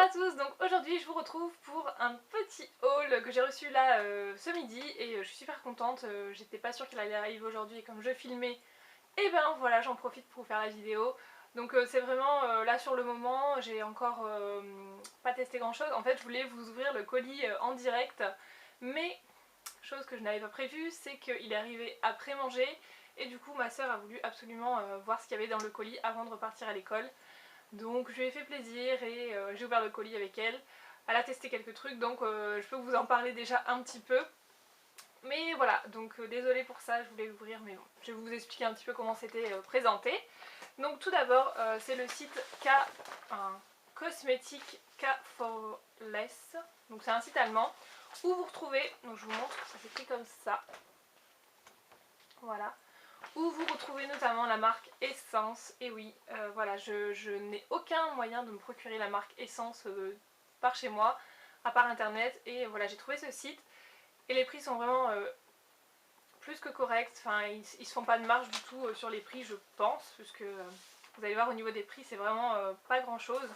à tous, donc aujourd'hui je vous retrouve pour un petit haul que j'ai reçu là ce midi et je suis super contente, j'étais pas sûre qu'il allait arriver aujourd'hui et comme je filmais, et ben voilà j'en profite pour vous faire la vidéo. Donc c'est vraiment là sur le moment, j'ai encore pas testé grand chose, en fait je voulais vous ouvrir le colis en direct, mais chose que je n'avais pas prévue, c'est qu'il est arrivé après manger et du coup ma soeur a voulu absolument voir ce qu'il y avait dans le colis avant de repartir à l'école. Donc je lui ai fait plaisir et j'ai ouvert le colis avec elle. Elle a testé quelques trucs donc je peux vous en parler déjà un petit peu. Mais voilà, donc désolée pour ça, je voulais l'ouvrir mais bon, je vais vous expliquer un petit peu comment c'était présenté. Donc tout d'abord c'est le site Cosmétique K for Less. Donc c'est un site allemand où vous retrouvez, donc je vous montre, ça s'écrit comme ça. Voilà. Où vous retrouvez notamment la marque Essence. Et oui, voilà, je n'ai aucun moyen de me procurer la marque Essence par chez moi, à part internet. Et voilà, j'ai trouvé ce site. Et les prix sont vraiment plus que corrects. Enfin, ils se font pas de marge du tout sur les prix, je pense. Puisque vous allez voir, au niveau des prix, c'est vraiment pas grand chose.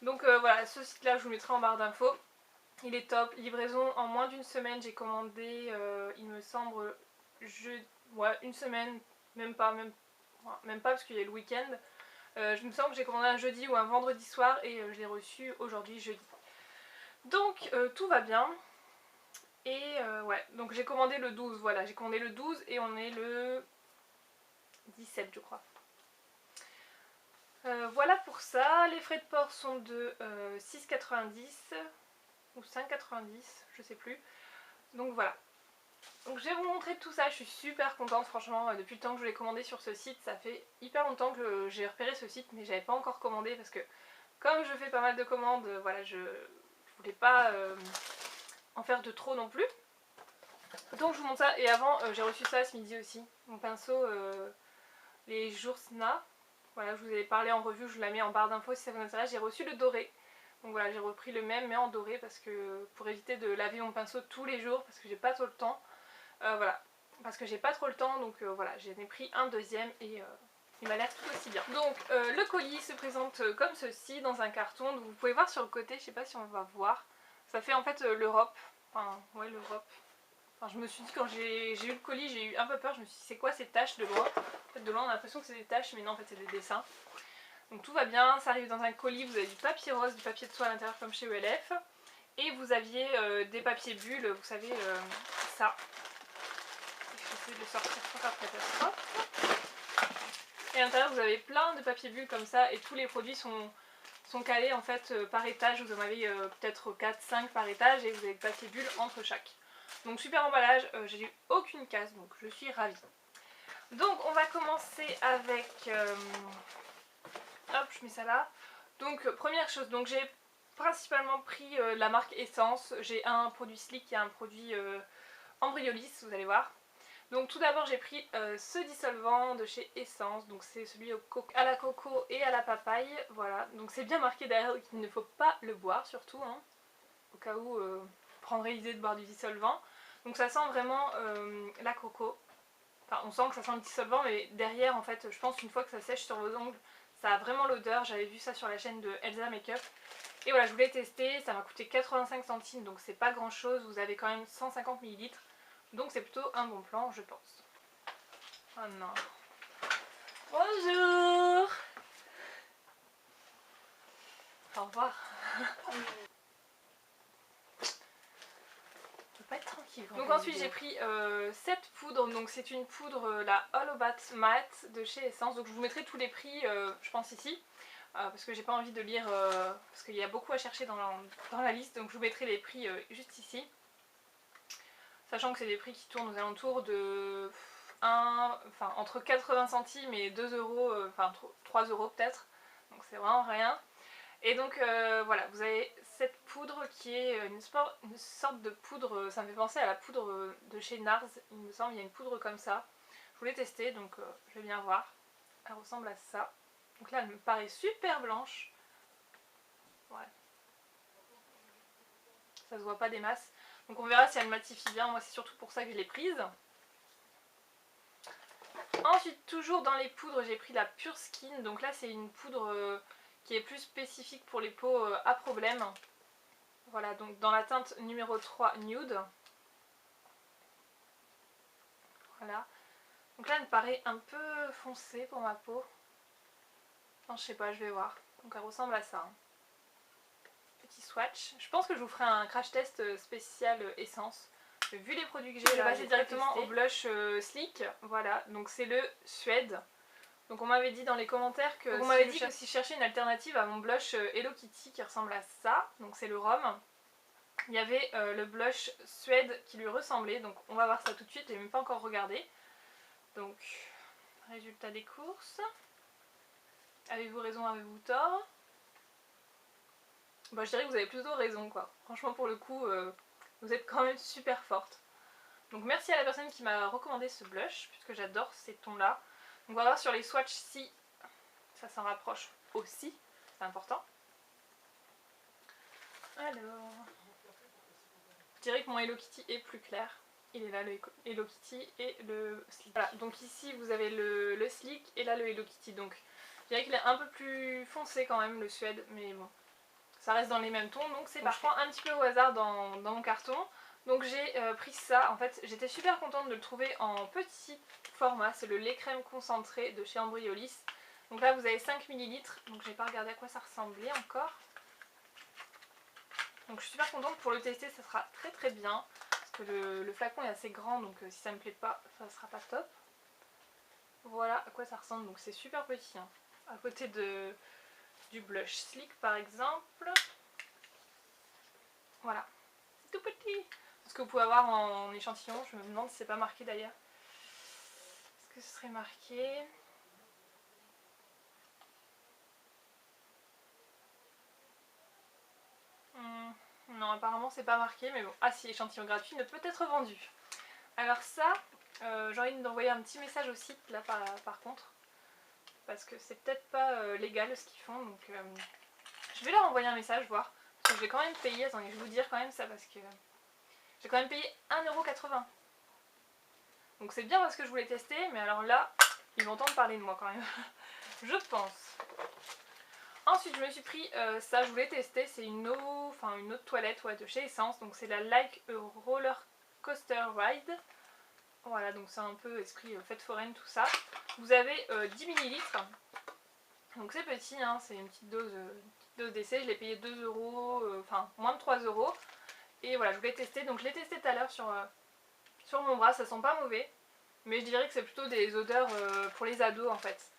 Donc voilà, ce site-là, je vous le mettrai en barre d'infos. Il est top. Livraison en moins d'une semaine. J'ai commandé, il me semble, ouais, une semaine, même pas parce qu'il y a le week-end. Je me sens que j'ai commandé un jeudi ou un vendredi soir et je l'ai reçu aujourd'hui jeudi. Donc tout va bien. Et ouais, donc j'ai commandé le 12, voilà, j'ai commandé le 12 et on est le 17 je crois. Voilà pour ça, les frais de port sont de 6,90 ou 5,90, je sais plus. Donc voilà. Donc je vais vous montrer tout ça, je suis super contente franchement, depuis le temps que je l'ai commandé sur ce site, ça fait hyper longtemps que j'ai repéré ce site mais j'avais pas encore commandé parce que comme je fais pas mal de commandes, voilà, je voulais pas en faire de trop non plus. Donc je vous montre ça et avant j'ai reçu ça ce midi aussi, mon pinceau les Joursna, voilà je vous ai parlé en revue, je vous la mets en barre d'infos si ça vous intéresse, j'ai reçu le doré. Donc voilà, j'ai repris le même mais en doré parce que pour éviter de laver mon pinceau tous les jours parce que j'ai pas trop le temps. Voilà, parce que j'ai pas trop le temps donc voilà, j'en ai pris un deuxième et il m'a l'air tout aussi bien. Donc le colis se présente comme ceci dans un carton, donc vous pouvez voir sur le côté, je sais pas si on va voir, ça fait en fait l'Europe, enfin ouais l'Europe. Enfin, je me suis dit quand j'ai eu le colis, j'ai eu un peu peur, je me suis dit c'est quoi ces taches de loin. En fait de loin on a l'impression que c'est des taches mais non en fait c'est des dessins. Donc tout va bien, ça arrive dans un colis, vous avez du papier rose, du papier de soie à l'intérieur comme chez ELF. Et vous aviez des papiers bulles, vous savez ça. Je vais de le sortir pour après ça. Et à l'intérieur vous avez plein de papiers bulles comme ça et tous les produits sont calés en fait par étage. Vous en avez peut-être 4-5 par étage et vous avez le papier bulle entre chaque. Donc super emballage, j'ai eu aucune casse donc je suis ravie. Donc on va commencer avec... hop, je mets ça là. Donc première chose, donc j'ai principalement pris la marque Essence. J'ai un produit Slick et un produit Embryolisse, vous allez voir. Donc tout d'abord j'ai pris ce dissolvant de chez Essence, donc c'est celui à la coco et à la papaye, voilà. Donc c'est bien marqué derrière qu'il ne faut pas le boire surtout, hein, au cas où vous prendrez l'idée de boire du dissolvant. Donc ça sent vraiment la coco, enfin on sent que ça sent le dissolvant mais derrière en fait je pense une fois que ça sèche sur vos ongles, ça a vraiment l'odeur, j'avais vu ça sur la chaîne de Elsa Makeup. Et voilà je voulais tester, ça m'a coûté 85 centimes donc c'est pas grand chose, vous avez quand même 150 ml. Donc c'est plutôt un bon plan, je pense. Oh non. Bonjour. Au revoir. Je peux pas être tranquille. Donc ensuite j'ai pris cette poudre, donc c'est une poudre, la Holobat Matte de chez Essence. Donc je vous mettrai tous les prix, je pense ici. Parce que j'ai pas envie de lire, parce qu'il y a beaucoup à chercher dans la liste. Donc je vous mettrai les prix juste ici. Sachant que c'est des prix qui tournent aux alentours de entre 80 centimes et 2 euros, enfin 3 euros peut-être. Donc c'est vraiment rien. Et donc voilà, vous avez cette poudre qui est une sorte de poudre, ça me fait penser à la poudre de chez Nars, il me semble, il y a une poudre comme ça. Je voulais tester, donc je vais bien voir. Elle ressemble à ça. Donc là elle me paraît super blanche. Ouais. Ça se voit pas des masses. Donc on verra si elle matifie bien, moi c'est surtout pour ça que je l'ai prise. Ensuite toujours dans les poudres j'ai pris la Pure Skin, donc là c'est une poudre qui est plus spécifique pour les peaux à problème. Voilà, donc dans la teinte numéro 3 Nude. Voilà. Donc là, elle me paraît un peu foncée pour ma peau. Non, je sais pas, je vais voir. Donc elle ressemble à ça. Hein. Petit swatch. Je pense que je vous ferai un crash test spécial essence. Vu les produits que j'ai, je vais passer directement au blush Sleek. Voilà, donc c'est le Suède. Donc on m'avait dit dans les commentaires que, si je cherchais une alternative à mon blush Hello Kitty qui ressemble à ça, donc c'est le rhum, il y avait le blush Suède qui lui ressemblait, donc on va voir ça tout de suite, j'ai même pas encore regardé. Donc, résultat des courses. Avez-vous raison, avez-vous tort? Bah je dirais que vous avez plutôt raison quoi. Franchement pour le coup, vous êtes quand même super forte. Donc merci à la personne qui m'a recommandé ce blush, puisque j'adore ces tons là. Donc on va voir sur les swatchs si ça s'en rapproche aussi, c'est important. Alors, je dirais que mon Hello Kitty est plus clair. Il est là le Hello Kitty et le Sleek. Voilà, donc ici vous avez le Sleek et là le Hello Kitty. Donc je dirais qu'il est un peu plus foncé quand même le Suède, mais bon, ça reste dans les mêmes tons. Donc c'est parfois un petit peu au hasard dans mon carton. Donc j'ai pris ça, en fait j'étais super contente de le trouver en petit format, c'est le lait crème concentré de chez Embryolis. Donc là vous avez 5 ml, donc j'ai pas regardé à quoi ça ressemblait encore. Donc je suis super contente, pour le tester ça sera très très bien, parce que le flacon est assez grand, donc si ça me plaît pas, ça sera pas top. Voilà à quoi ça ressemble, donc c'est super petit, hein. À côté du blush Sleek par exemple. Voilà, c'est tout petit. Ce que vous pouvez avoir en échantillon, je me demande si c'est pas marqué d'ailleurs. Est-ce que ce serait marqué? Non, apparemment c'est pas marqué, mais bon. Ah si, échantillon gratuit ne peut être vendu. Alors ça, j'ai envie d'envoyer un petit message au site là par contre. Parce que c'est peut-être pas légal ce qu'ils font, donc je vais leur envoyer un message, voir. Parce que je vais quand même payer, attendez, je vais vous dire quand même ça, parce que j'ai quand même payé 1,80 €. Donc c'est bien parce que je voulais tester, mais alors là, ils vont entendre parler de moi quand même. Je pense. Ensuite je me suis pris ça, je voulais tester, c'est une autre toilette de chez Essence, donc c'est la Like a Roller Coaster Ride. Voilà, donc c'est un peu esprit fête foraine tout ça. Vous avez 10 ml, donc c'est petit, hein, c'est une petite dose d'essai, je l'ai payé 2 €, enfin moins de 3 €. Et voilà, je voulais tester, donc je l'ai testé tout à l'heure sur mon bras, ça sent pas mauvais. Mais je dirais que c'est plutôt des odeurs pour les ados en fait.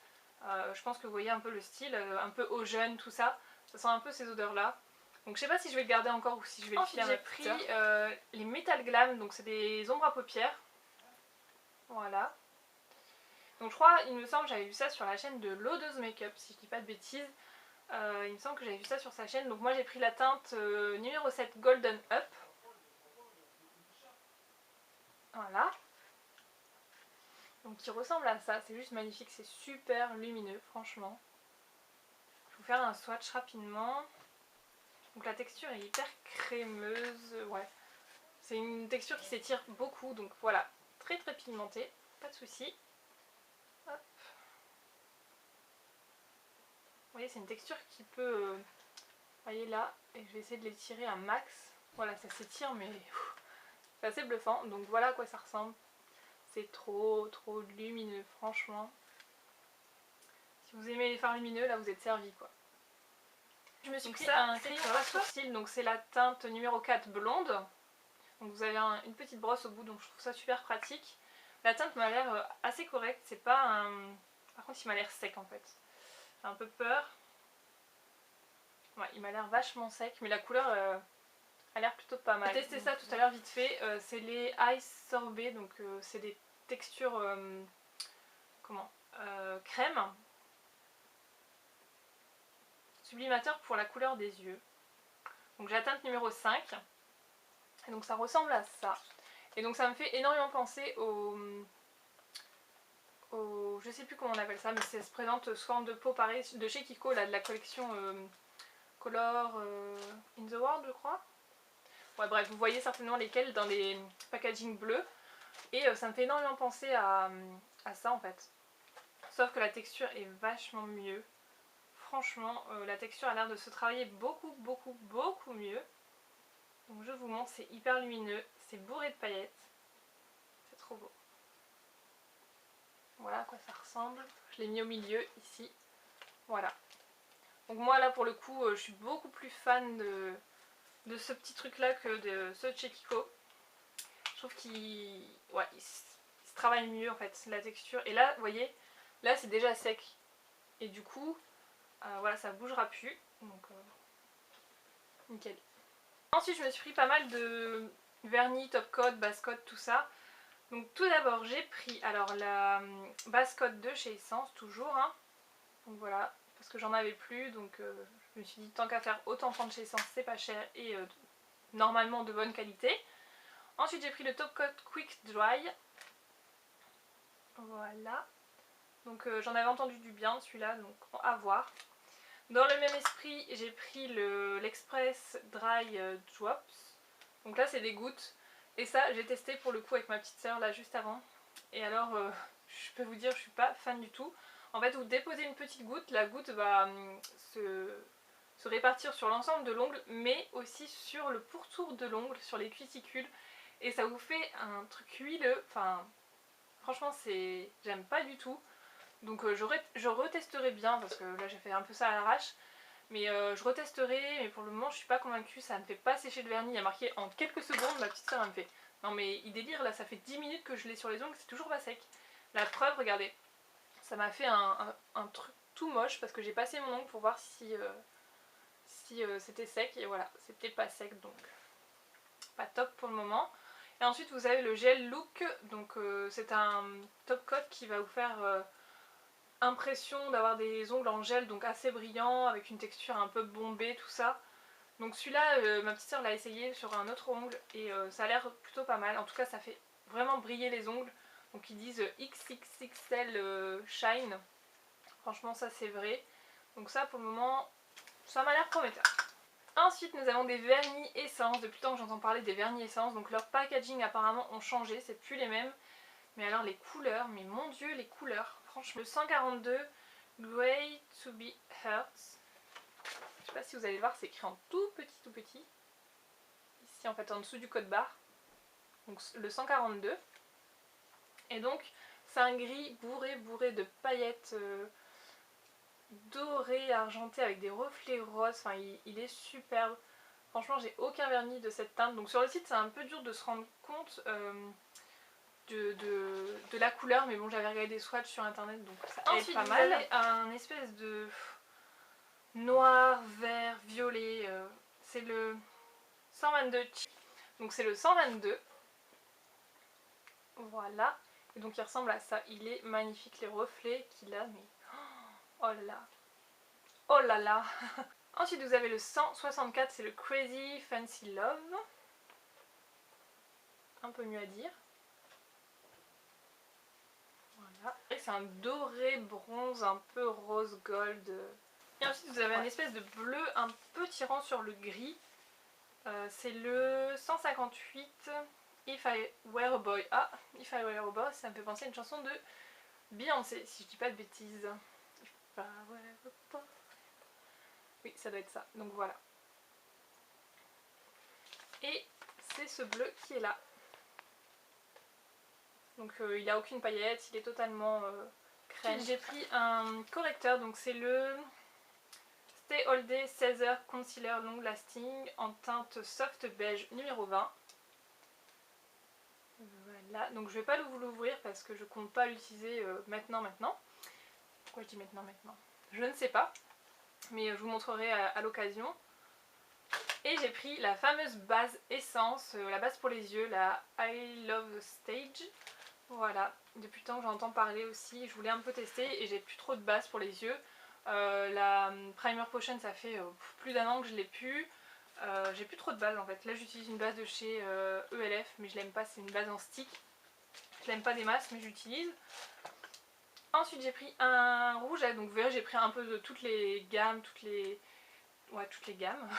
Je pense que vous voyez un peu le style, un peu aux jeunes, tout ça. Ça sent un peu ces odeurs là. Donc je sais pas si je vais le garder encore ou si je vais le filer à ma petite sœur. J'ai pris les Metal Glam, donc c'est des ombres à paupières. Voilà. Donc je crois, il me semble que j'avais vu ça sur la chaîne de Lodeuse Makeup, si je dis pas de bêtises. Il me semble que j'avais vu ça sur sa chaîne. Donc moi j'ai pris la teinte numéro 7 Golden Up. Voilà. Donc qui ressemble à ça, c'est juste magnifique, c'est super lumineux franchement. Je vais vous faire un swatch rapidement. Donc la texture est hyper crémeuse, ouais. C'est une texture qui s'étire beaucoup, donc voilà, très très pigmentée, pas de souci. Hop. Vous voyez, c'est une texture qui peut, vous voyez là, et je vais essayer de l'étirer un max. Voilà, ça s'étire mais c'est assez bluffant, donc voilà à quoi ça ressemble. C'est trop trop lumineux, franchement. Si vous aimez les fards lumineux, là vous êtes servi quoi. Je me suis pris un crayon à sourcils, donc c'est la teinte numéro 4 blonde. Donc vous avez une petite brosse au bout, donc je trouve ça super pratique. La teinte m'a l'air assez correcte, c'est pas un... Par contre il m'a l'air sec en fait. J'ai un peu peur. Ouais, il m'a l'air vachement sec, mais la couleur a l'air plutôt pas mal. J'ai testé ça tout à l'heure vite fait, c'est les Ice Sorbet, donc c'est des textures... crème. Sublimateur pour la couleur des yeux. Donc j'ai la teinte numéro 5. Et donc ça ressemble à ça. Et donc ça me fait énormément penser au je sais plus comment on appelle ça, mais ça se présente sous forme de peau pareil de chez Kiko, là, de la collection Color in the World je crois. Ouais bref, vous voyez certainement lesquels dans les packaging bleus. Et ça me fait énormément penser à ça en fait. Sauf que la texture est vachement mieux. franchement la texture a l'air de se travailler beaucoup mieux. Donc je vous montre, c'est hyper lumineux, c'est bourré de paillettes, c'est trop beau. Voilà à quoi ça ressemble, je l'ai mis au milieu ici, voilà. Donc moi là pour le coup je suis beaucoup plus fan de ce petit truc là que de ceux de chez Kiko. Je trouve qu'il se travaille mieux en fait la texture. Et là vous voyez, là c'est déjà sec. Et du coup voilà, ça bougera plus. Donc nickel. Ensuite je me suis pris pas mal de vernis, top coat, base coat, tout ça. Donc tout d'abord j'ai pris alors la base coat de chez Essence toujours. Hein. Donc voilà, parce que j'en avais plus. Donc je me suis dit tant qu'à faire autant prendre chez Essence, c'est pas cher et normalement de bonne qualité. Ensuite j'ai pris le Top Coat Quick Dry. Voilà. Donc j'en avais entendu du bien celui-là, donc à voir. Dans le même esprit j'ai pris l'Express Dry Drops. Donc là c'est des gouttes. Et ça j'ai testé pour le coup avec ma petite soeur là juste avant. Et alors je peux vous dire je suis pas fan du tout. En fait vous déposez une petite goutte, la goutte va se répartir sur l'ensemble de l'ongle mais aussi sur le pourtour de l'ongle, sur les cuticules. Et ça vous fait un truc huileux, enfin franchement c'est j'aime pas du tout. Donc je retesterai bien parce que là j'ai fait un peu ça à l'arrache. Mais je retesterai, mais pour le moment je suis pas convaincue, ça ne fait pas sécher le vernis. Il y a marqué en quelques secondes, ma petite soeur elle me fait non mais il délire là, ça fait 10 minutes que je l'ai sur les ongles, c'est toujours pas sec. La preuve, regardez, ça m'a fait un truc tout moche parce que j'ai passé mon ongle pour voir si c'était sec et voilà, c'était pas sec donc pas top pour le moment. Et ensuite vous avez le gel look, donc c'est un top coat qui va vous faire impression d'avoir des ongles en gel, donc assez brillants, avec une texture un peu bombée, tout ça. Donc celui-là, ma petite soeur l'a essayé sur un autre ongle et ça a l'air plutôt pas mal. En tout cas ça fait vraiment briller les ongles. Donc ils disent XXXL Shine. Franchement ça c'est vrai. Donc ça pour le moment, ça m'a l'air prometteur. Ensuite nous avons des vernis essence, depuis le temps que j'entends parler des vernis essence, donc leur packaging apparemment ont changé, c'est plus les mêmes. Mais alors les couleurs, mais mon dieu les couleurs, franchement. Le 142 Grey to be Hurt. Je sais pas si vous allez voir, c'est écrit en tout petit. Ici en fait en dessous du code barre. Donc le 142. Et donc c'est un gris bourré de paillettes doré, argenté avec des reflets roses, enfin il est superbe. Franchement j'ai aucun vernis de cette teinte, donc sur le site c'est un peu dur de se rendre compte de la couleur, mais bon j'avais regardé des swatchs sur internet donc ça aide pas mal. Ensuite vous avez un espèce de noir, vert, violet, c'est le 122, donc c'est le 122, voilà. Et donc il ressemble à ça, il est magnifique, les reflets qu'il a, mais oh là là. Oh là là. Ensuite vous avez le 164, c'est le Crazy Fancy Love. Un peu mieux à dire. Voilà. C'est un doré bronze, un peu rose gold. Et ensuite vous avez un espèce de bleu un peu tirant sur le gris. C'est le 158, If I Were a Boy. Ah, If I Were a Boy, ça me fait penser à une chanson de Beyoncé, si je dis pas de bêtises. If I Were a Boy. Oui, ça doit être ça. Donc voilà. Et c'est ce bleu qui est là. Donc il n'a aucune paillette, il est totalement crème. J'ai pris un correcteur, donc c'est le Stay All Day 16h Concealer Long Lasting en teinte soft beige numéro 20. Voilà, donc je vais pas vous l'ouvrir parce que je compte pas l'utiliser maintenant. Pourquoi je dis maintenant? Je ne sais pas, mais je vous montrerai à l'occasion. Et j'ai pris la fameuse base essence, la base pour les yeux, la I Love Stage. Voilà, depuis le temps que j'entends parler aussi, je voulais un peu tester et j'ai plus trop de base pour les yeux. La Primer Potion, ça fait plus d'un an que je l'ai plus. J'ai plus trop de base en fait. Là j'utilise une base de chez ELF, mais je l'aime pas, c'est une base en stick. Je l'aime pas des masses, mais j'utilise. Ensuite j'ai pris un rouge, donc vous verrez j'ai pris un peu de toutes les gammes, toutes les gammes,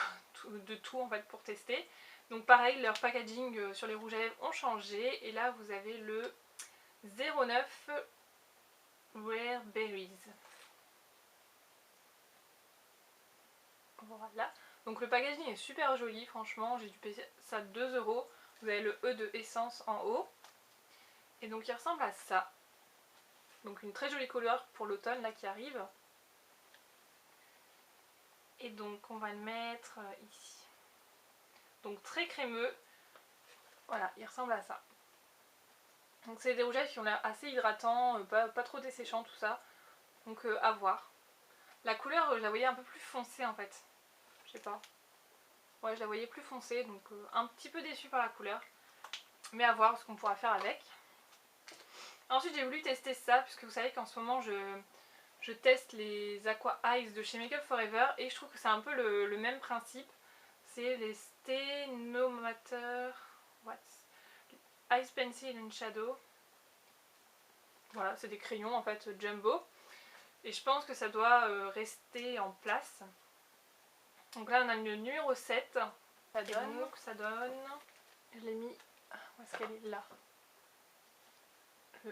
de tout en fait pour tester. Donc pareil, leur packaging sur les rouges à lèvres ont changé. Et là vous avez le 09 Rare Berries. Voilà. Donc le packaging est super joli, franchement, j'ai dû payer ça 2 €. Vous avez le E de essence en haut. Et donc il ressemble à ça. Donc une très jolie couleur pour l'automne là qui arrive. Et donc on va le mettre ici. Donc très crémeux. Voilà, il ressemble à ça. Donc c'est des rougeages qui ont l'air assez hydratants, pas trop desséchants, tout ça. Donc à voir. La couleur, je la voyais un peu plus foncée en fait. Je sais pas. Ouais, je la voyais plus foncée, donc un petit peu déçue par la couleur. Mais à voir ce qu'on pourra faire avec. Ensuite j'ai voulu tester ça, puisque vous savez qu'en ce moment je teste les Aqua Eyes de chez Make Up For Ever. Et je trouve que c'est un peu le même principe. C'est les Stay No Matter Eyes Pencil and Shadow. Voilà, c'est des crayons en fait jumbo. Et je pense que ça doit rester en place. Donc là on a le numéro 7. Ça donne... Je l'ai mis... Où est-ce qu'elle est? Là.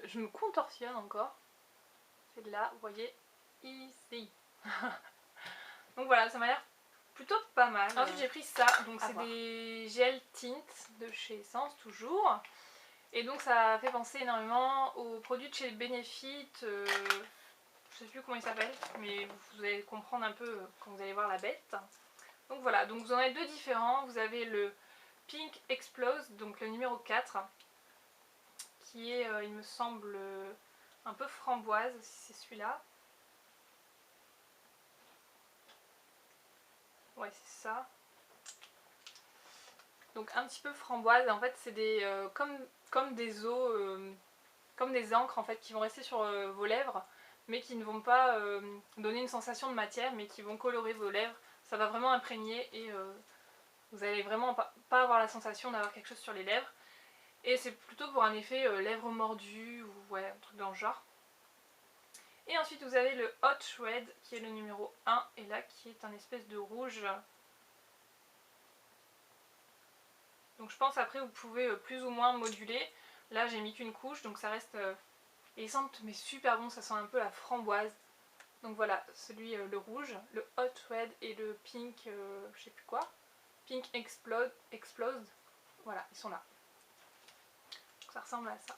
Je me contorsionne encore. C'est là, vous voyez, ici. Donc voilà, ça m'a l'air plutôt pas mal. Ensuite j'ai pris ça, donc c'est des gel tint de chez Essence toujours. Et donc ça fait penser énormément aux produits de chez Benefit, je sais plus comment il s'appelle, mais vous allez comprendre un peu quand vous allez voir la bête. Donc voilà, donc vous en avez deux différents. Vous avez le Pink Explode, donc le numéro 4, qui est, il me semble, un peu framboise, si c'est celui-là. Ouais, c'est ça. Donc un petit peu framboise, en fait c'est des comme des os, comme des encres en fait qui vont rester sur vos lèvres, mais qui ne vont pas donner une sensation de matière, mais qui vont colorer vos lèvres. Ça va vraiment imprégner et vous allez vraiment pas avoir la sensation d'avoir quelque chose sur les lèvres. Et c'est plutôt pour un effet lèvres mordues ou ouais, un truc dans le genre. Et ensuite vous avez le Hot Red qui est le numéro 1 et là qui est un espèce de rouge. Donc je pense après vous pouvez plus ou moins moduler. Là j'ai mis qu'une couche donc ça reste... et il sent mais super bon, ça sent un peu la framboise. Donc voilà, celui le rouge, le Hot Red et le Pink, je sais plus quoi. Pink Explode. Voilà, ils sont là. Donc ça ressemble à ça.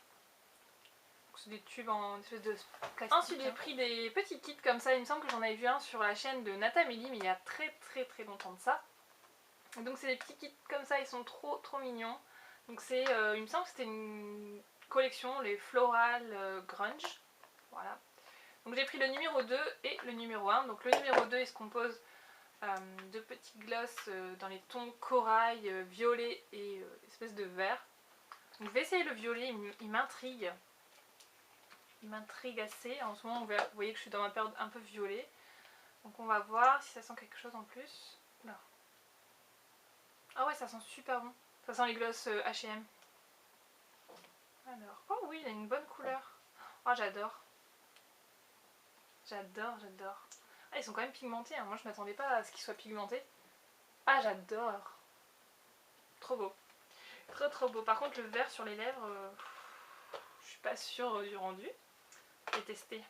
C'est des tubes en espèce de plastique. Ensuite j'ai pris des petits kits comme ça, il me semble que j'en avais vu un sur la chaîne de Natamélie, mais il y a très longtemps de ça. Et donc c'est des petits kits comme ça, ils sont trop mignons. Donc c'est, il me semble que c'était une collection, les Floral Grunge. Voilà. Donc j'ai pris le numéro 2 et le numéro 1. Donc le numéro 2 il se compose de petits gloss dans les tons corail, violet et espèce de vert. Donc je vais essayer le violet, il m'intrigue. Il m'intrigue assez. En ce moment vous voyez que je suis dans ma période un peu violet. Donc on va voir si ça sent quelque chose en plus. Non. Ah ouais, ça sent super bon. Ça sent les gloss H&M. Alors, oh oui, il a une bonne couleur. Oh j'adore. J'adore. Ah, ils sont quand même pigmentés, hein. Moi je m'attendais pas à ce qu'ils soient pigmentés. Ah, j'adore. Trop beau. Trop beau. Par contre, le vert sur les lèvres, je suis pas sûre du rendu. Je vais tester. Est-ce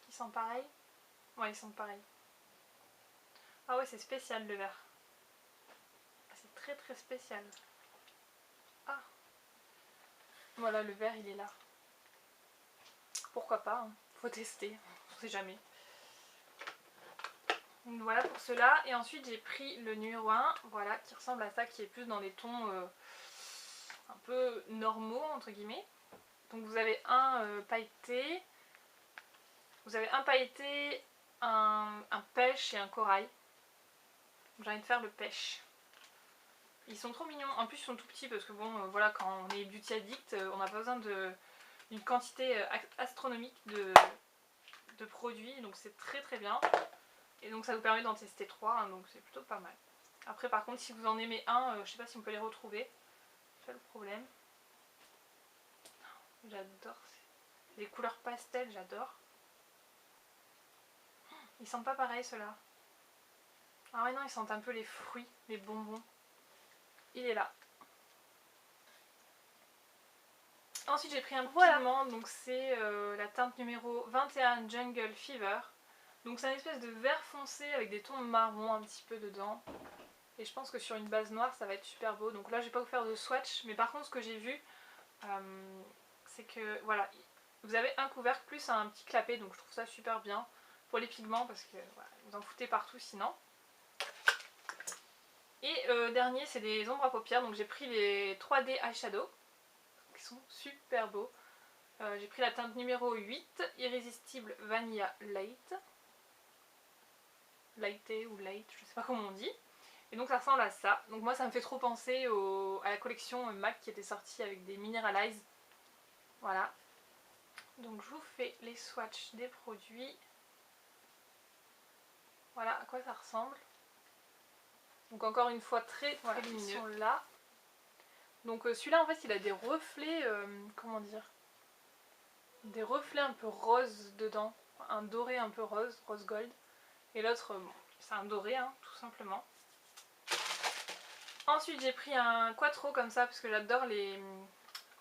qu'ils sentent pareil? Ouais, ils sentent pareil. Ah ouais, c'est spécial le vert. C'est très spécial. Ah. Voilà, le vert, il est là. Pourquoi pas, hein. Faut tester. On sait jamais. Donc voilà pour cela. Et ensuite j'ai pris le numéro 1, voilà, qui ressemble à ça, qui est plus dans des tons un peu normaux entre guillemets. Donc vous avez un pailleté, un pêche et un corail. J'ai envie de faire le pêche. Ils sont trop mignons, en plus ils sont tout petits parce que bon voilà, quand on est beauty addict, on n'a pas besoin d'une quantité astronomique de produits, donc c'est très bien. Et donc ça vous permet d'en tester 3, hein, donc c'est plutôt pas mal. Après par contre si vous en aimez un, je sais pas si on peut les retrouver. C'est le problème. J'adore. Les couleurs pastel, j'adore. Ils sentent pas pareil ceux-là. Ah ouais non, ils sentent un peu les fruits, les bonbons. Il est là. Ensuite j'ai pris un pigment, donc c'est la teinte numéro 21 Jungle Fever. Donc c'est un espèce de vert foncé avec des tons marron un petit peu dedans. Et je pense que sur une base noire ça va être super beau. Donc là je vais pas vous faire de swatch, mais par contre ce que j'ai vu c'est que voilà, vous avez un couvercle plus un petit clapet, donc je trouve ça super bien pour les pigments parce que voilà, vous en foutez partout sinon. Et dernier c'est des ombres à paupières, donc j'ai pris les 3D eyeshadow qui sont super beaux. J'ai pris la teinte numéro 8, Irrésistible Vanilla Light. Lighté ou light, je sais pas comment on dit. Et donc ça ressemble à ça. Donc moi ça me fait trop penser à la collection MAC qui était sortie avec des Mineralize. Voilà. Donc je vous fais les swatchs des produits. Voilà à quoi ça ressemble. Donc encore une fois très lumineux. Ils sont là. Donc celui-là en fait il a des reflets, comment dire, des reflets un peu rose dedans. Un doré un peu rose, rose gold. Et l'autre, bon, c'est un doré hein, tout simplement. Ensuite j'ai pris un quattro comme ça parce que j'adore les...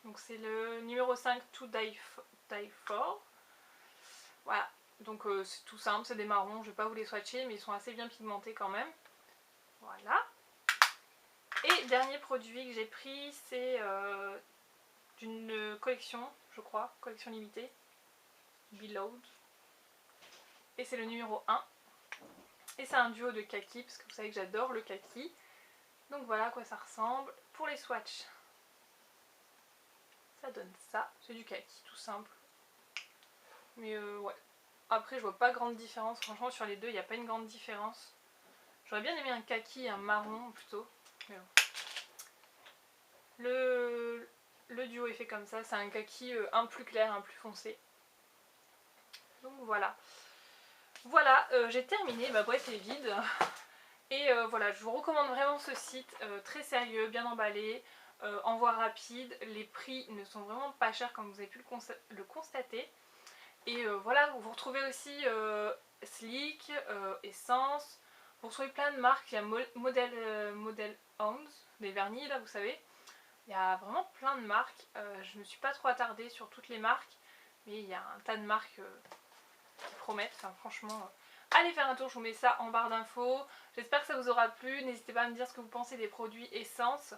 Donc c'est le numéro 5 To Die For. Voilà, donc c'est tout simple, c'est des marrons, je vais pas vous les swatcher mais ils sont assez bien pigmentés quand même. Voilà. Et dernier produit que j'ai pris c'est d'une collection, je crois, collection limitée, Beloved. Et c'est le numéro 1. Et c'est un duo de kaki parce que vous savez que j'adore le kaki. Donc voilà à quoi ça ressemble. Pour les swatchs, ça donne ça, c'est du kaki tout simple. Mais ouais, après je vois pas grande différence, franchement sur les deux il n'y a pas une grande différence. J'aurais bien aimé un kaki et un marron plutôt. Mais bon. Le duo est fait comme ça, c'est un kaki un plus clair, un plus foncé. Donc voilà. Voilà, j'ai terminé, ma boîte est vide. Et voilà, je vous recommande vraiment ce site, très sérieux, bien emballé, envoi rapide. Les prix ne sont vraiment pas chers comme vous avez pu le constater. Et voilà, vous retrouvez aussi Sleek, Essence. Vous retrouvez plein de marques, il y a Model Homes, des vernis là vous savez. Il y a vraiment plein de marques, je ne me suis pas trop attardée sur toutes les marques. Mais il y a un tas de marques qui promettent, enfin, franchement... Allez faire un tour, je vous mets ça en barre d'infos. J'espère que ça vous aura plu. N'hésitez pas à me dire ce que vous pensez des produits Essence.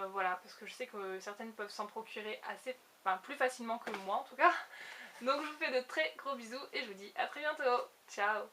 Voilà, parce que je sais que certaines peuvent s'en procurer assez, enfin, plus facilement que moi en tout cas. Donc je vous fais de très gros bisous et je vous dis à très bientôt. Ciao!